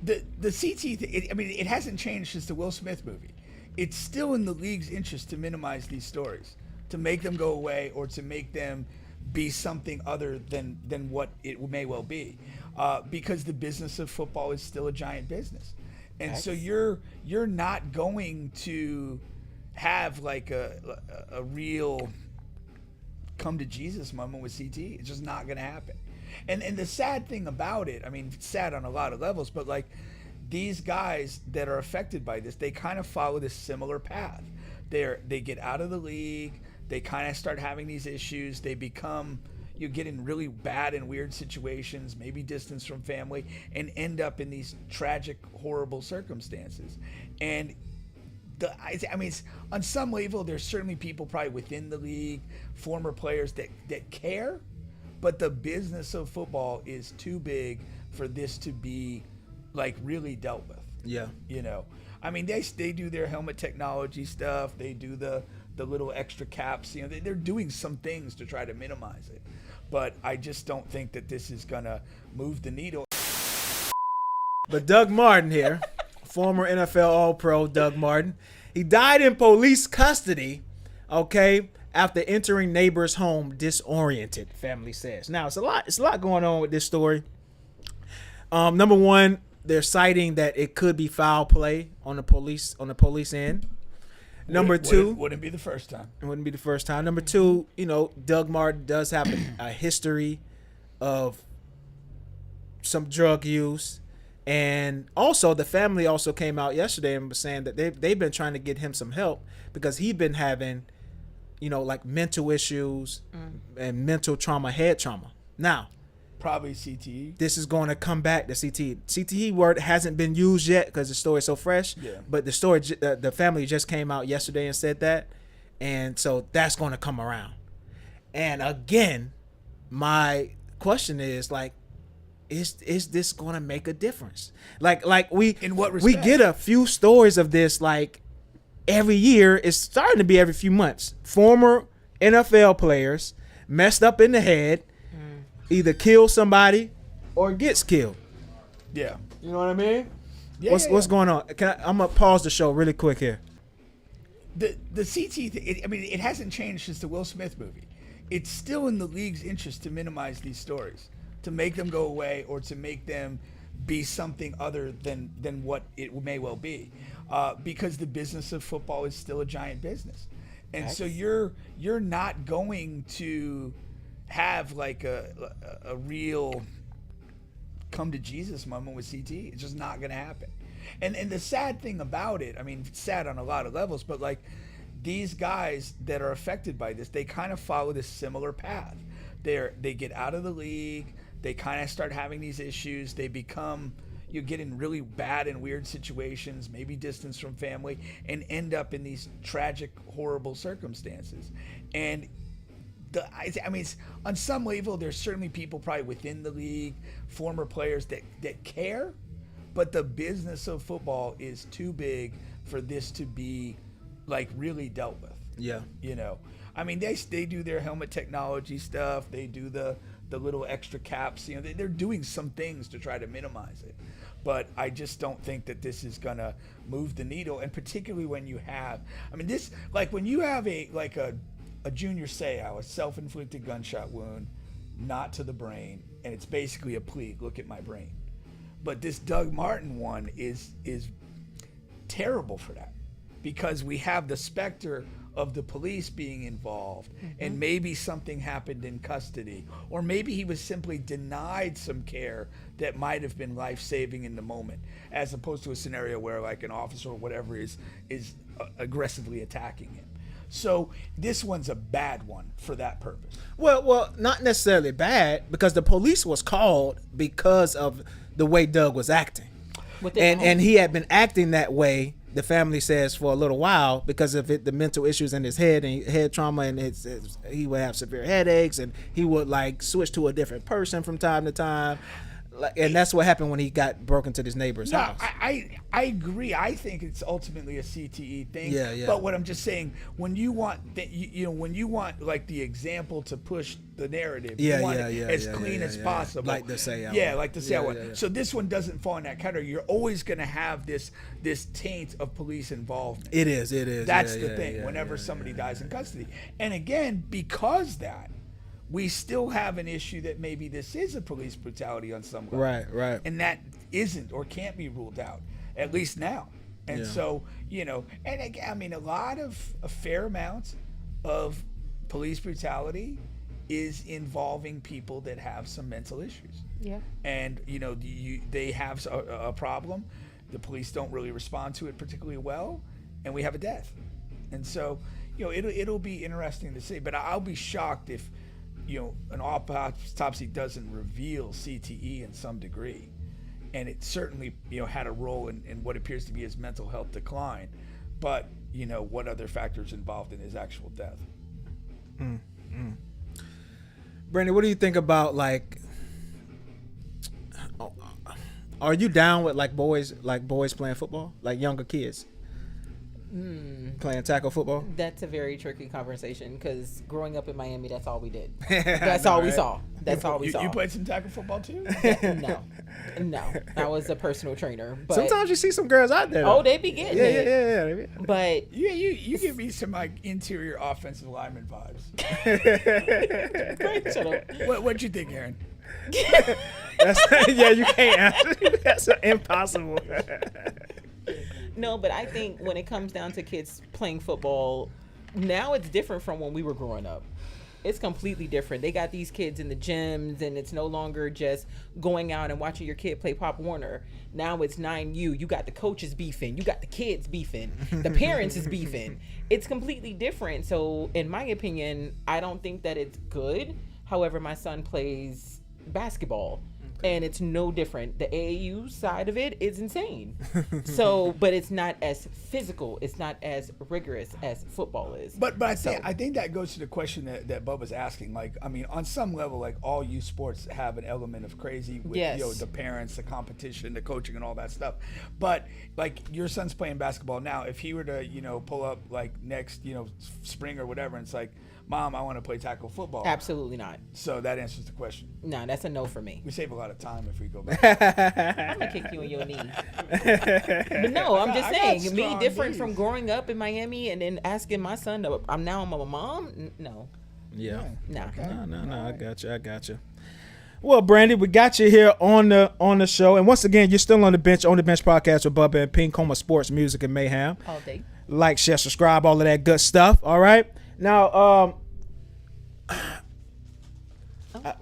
the CTE thing, it hasn't changed since the Will Smith movie. It's still in the league's interest to minimize these stories, to make them go away, or to make them be something other than what it may well be, because the business of football is still a giant business, and so you're not going to have like a real come to Jesus moment with CTE. It's just not going to happen. And the sad thing about it, it's sad on a lot of levels, but like these guys that are affected by this, they kind of follow this similar path. They get out of the league, they kind of start having these issues, you get in really bad and weird situations, maybe distance from family, and end up in these tragic, horrible circumstances. And on some level, there's certainly people probably within the league, former players that care, but the business of football is too big for this to be like really dealt with. Yeah. They do their helmet technology stuff. They do the little extra caps. They're doing some things to try to minimize it. But I just don't think that this is going to move the needle. But Doug Martin here, former NFL All-Pro Doug Martin, he died in police custody, okay, after entering neighbor's home disoriented, family says. Now, it's a lot going on with this story. Number one, they're citing that it could be foul play on the police end. Number two, wouldn't be the first time. It wouldn't be the first time. Number two, Doug Martin does have a history of some drug use. And also, the family also came out yesterday and was saying that they've been trying to get him some help because he'd been having, like mental issues and mental trauma, head trauma. Now, probably CTE. This is going to come back to CTE. CTE word hasn't been used yet because the story is so fresh. Yeah. But the story, the family just came out yesterday and said that, and so that's going to come around. And again, my question is like, is this going to make a difference? Like we in what respect? We get a few stories of this like every year. It's starting to be every few months. Former NFL players messed up in the head, either kill somebody or gets killed. Yeah. You know what I mean? Yeah, what's going on? I'm gonna pause the show really quick here. The CTE thing, it hasn't changed since the Will Smith movie. It's still in the league's interest to minimize these stories, to make them go away, or to make them be something other than what it may well be, because the business of football is still a giant business, and so you're not going to have like a real come to Jesus moment with CTE. It's just not going to happen. And the sad thing about it, it's sad on a lot of levels, but like these guys that are affected by this, they kind of follow this similar path. They get out of the league, they kind of start having these issues, you get in really bad and weird situations, maybe distance from family, and end up in these tragic, horrible circumstances. And on some level, there's certainly people probably within the league, former players that care, but the business of football is too big for this to be like really dealt with. Yeah. They do their helmet technology stuff. They do the little extra caps. They're doing some things to try to minimize it. But I just don't think that this is going to move the needle. And particularly when you have, when you have a junior Seau, a self-inflicted gunshot wound, not to the brain, and it's basically a plea, look at my brain. But this Doug Martin one is terrible for that, because we have the specter of the police being involved, and maybe something happened in custody, or maybe he was simply denied some care that might have been life-saving in the moment, as opposed to a scenario where like an officer or whatever is aggressively attacking him. So this one's a bad one for that purpose. Well, not necessarily bad, because the police was called because of the way Doug was acting. And he had been acting that way, the family says, for a little while because of the mental issues in his head and head trauma, and he would have severe headaches, and he would like switch to a different person from time to time. And that's what happened when he got broke into this neighbor's No, house. I agree. I think it's ultimately a CTE thing. Yeah, yeah. But what I'm just saying, when you want when you want like the example to push the narrative, you want it as clean as possible. Like to say, like to say, So this one doesn't fall in that category. You're always going to have this taint of police involvement. It is. That's the thing. Whenever somebody dies in custody, and again, because that, we still have an issue that maybe this is a police brutality on some level. Right. And that isn't or can't be ruled out, at least now. And so, and again, I mean, a fair amount of police brutality is involving people that have some mental issues. Yeah. And, they have a problem. The police don't really respond to it particularly well, and we have a death. And so, it'll be interesting to see. But I'll be shocked if, an autopsy doesn't reveal CTE in some degree. And it certainly, had a role in what appears to be his mental health decline. But, what other factors involved in his actual death? Brandon, what do you think about, like, are you down with boys playing football, like younger kids playing tackle football? That's a very tricky conversation because growing up in Miami, that's all we did. That's all we saw. That's all we saw. You played some tackle football too? No. I was a personal trainer. But sometimes you see some girls out there. Oh, they be getting it. Yeah. But you give me some interior offensive lineman vibes. Shut up. What'd you think, Aaron? You can't answer. That's impossible. No, but I think when it comes down to kids playing football, now it's different from when we were growing up. It's completely different. They got these kids in the gyms, and it's no longer just going out and watching your kid play Pop Warner. Now it's 9U. You got the coaches beefing. You got the kids beefing. The parents is beefing. It's completely different. So, in my opinion, I don't think that it's good. However, my son plays basketball. And it's no different. The AAU side of it is insane. So, but it's not as physical. It's not as rigorous as football is. But I think that goes to the question that Bubba's asking. Like, I mean, on some level, like all youth sports have an element of crazy with the parents, the competition, the coaching, and all that stuff. But like your son's playing basketball now. If he were to pull up like next spring or whatever, and it's like, Mom, I want to play tackle football. Absolutely not. So that answers the question. No, that's a no for me. We save a lot of time if we go back. I'm going to kick you in your knee. But no, I'm just saying, me different from growing up in Miami and then asking my son, I'm a mom? No. Yeah. Nah. Okay. No. I got you. Well, Brandy, we got you here on the show. And once again, you're still on the bench podcast with Bubba and Pink Coma Sports Music and Mayhem. All day. Like, share, subscribe, all of that good stuff. All right. Now,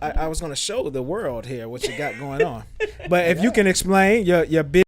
I was going to show the world here what you got going on. But if you can explain your big